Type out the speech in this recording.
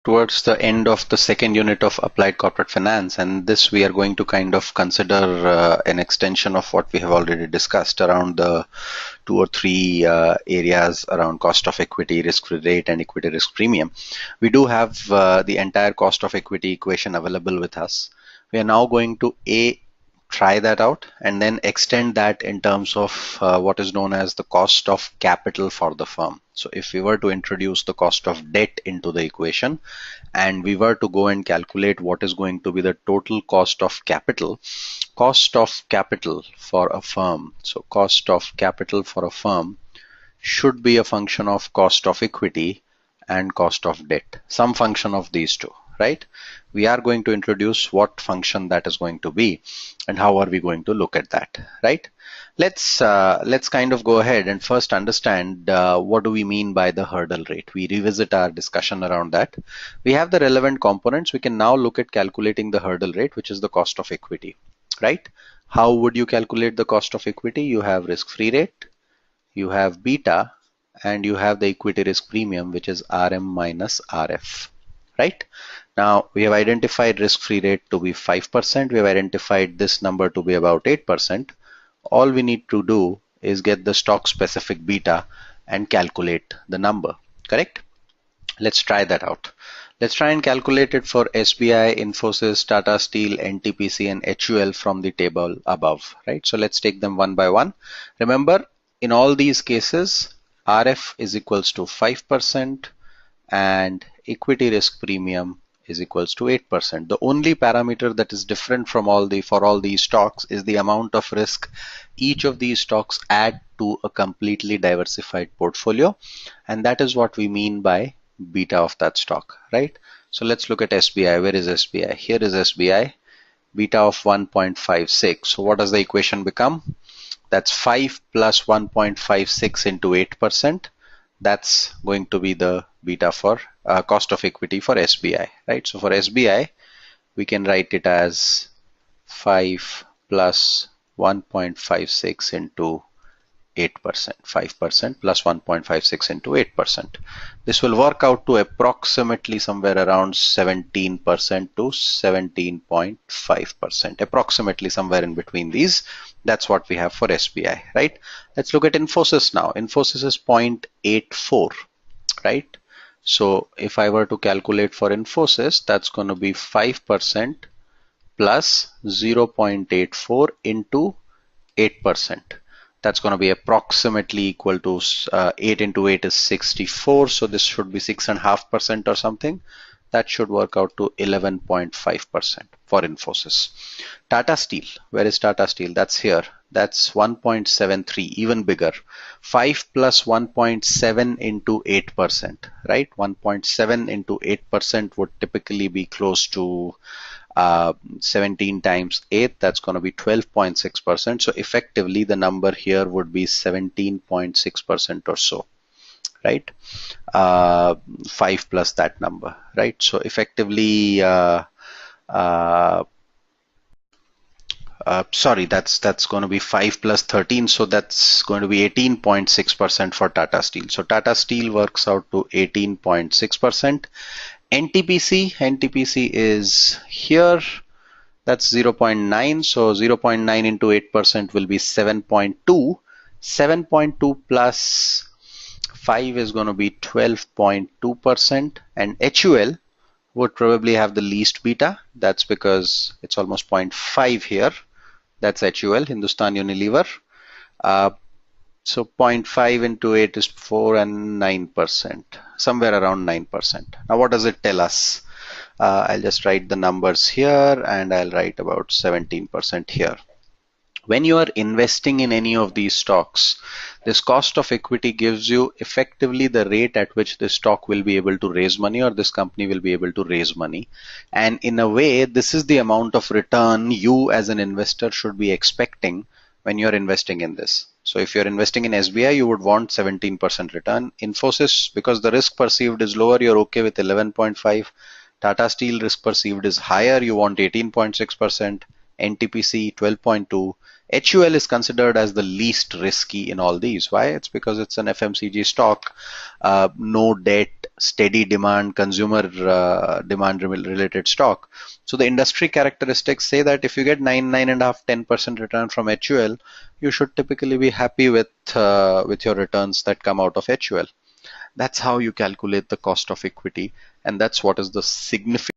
Towards the end of the second unit of applied corporate finance, and this we are going to kind of consider an extension of what we have already discussed around the two or three areas around cost of equity, risk-free rate, and equity risk premium. We do have the entire cost of equity equation available with us. We are now going to try that out and then extend that in terms of what is known as the cost of capital for the firm. So if we were to introduce the cost of debt into the equation and we were to go and calculate what is going to be the total cost of capital for a firm. So cost of capital for a firm should be a function of cost of equity and cost of debt, some function of these two, right? We are going to introduce what function that is going to be and how are we going to look at that, right? Let's kind of go ahead and first understand what do we mean by the hurdle rate. We revisit our discussion around that. We have the relevant components. We can now look at calculating the hurdle rate, which is the cost of equity, right? How would you calculate the cost of equity? You have risk-free rate, you have beta, and you have the equity risk premium, which is RM minus RF, right? Now we have identified risk-free rate to be 5%. We have identified this number to be about 8%. All we need to do is get the stock specific beta and calculate the number, correct? Let's try that out. Let's try and calculate it for SBI, Infosys, Tata Steel, NTPC, and HUL from the table above, right? So let's take them one by one. Remember, in all these cases, RF is equals to 5% and equity risk premium is equals to 8%. The only parameter that is different from for all these stocks is the amount of risk each of these stocks add to a completely diversified portfolio, and that is what we mean by beta of that stock, right? So let's look at SBI. Where is SBI? Here is SBI, beta of 1.56. So what does the equation become? That's 5 plus 1.56 into 8%. That's going to be the beta for cost of equity for SBI, right? So for SBI, we can write it as 5 plus 1.56 into 8%, 5% plus 1.56 into 8%. This will work out to approximately somewhere around 17% to 17.5%, approximately somewhere in between these. That's what we have for SBI, right? Let's look at Infosys now. Infosys is 0.84, right? So if I were to calculate for Infosys, that's going to be 5% plus 0.84 into 8%. That's going to be approximately equal to 8 into 8 is 64. So this should be 6.5% or something. That should work out to 11.5% for Infosys. Tata Steel, where is Tata Steel? That's here. That's 1.73, even bigger. 5 plus 1.7 into 8%, right? 1.7 into 8% would typically be close to 17 times 8, that's going to be 12.6%. So effectively the number here would be 17.6% or so, right? 5 plus that number, right? So effectively sorry, that's going to be 5 plus 13, so that's going to be 18.6% for Tata Steel. So Tata Steel works out to 18.6%. NTPC is here. That's 0.9. So 0.9 into 8% will be 7.2. 7.2 plus 5 is going to be 12.2%. And HUL would probably have the least beta. That's because it's almost 0.5 here. That's HUL, Hindustan Unilever. So 0.5 into 8 is 4 and 9%, somewhere around 9%. Now what does it tell us? I'll just write the numbers here and I'll write about 17% here. When you are investing in any of these stocks, this cost of equity gives you effectively the rate at which this stock will be able to raise money, or this company will be able to raise money. And in a way, this is the amount of return you as an investor should be expecting when you're investing in this. So if you're investing in SBI, you would want 17% return. Infosys, because the risk perceived is lower, you're okay with 11.5. Tata Steel risk perceived is higher, you want 18.6%. NTPC 12.2, HUL is considered as the least risky in all these. Why? It's because it's an FMCG stock, no debt, steady demand, consumer demand related stock. So the industry characteristics say that if you get 9.5, 10% return from HUL, you should typically be happy with your returns that come out of HUL. That's how you calculate the cost of equity, and that's what is the significant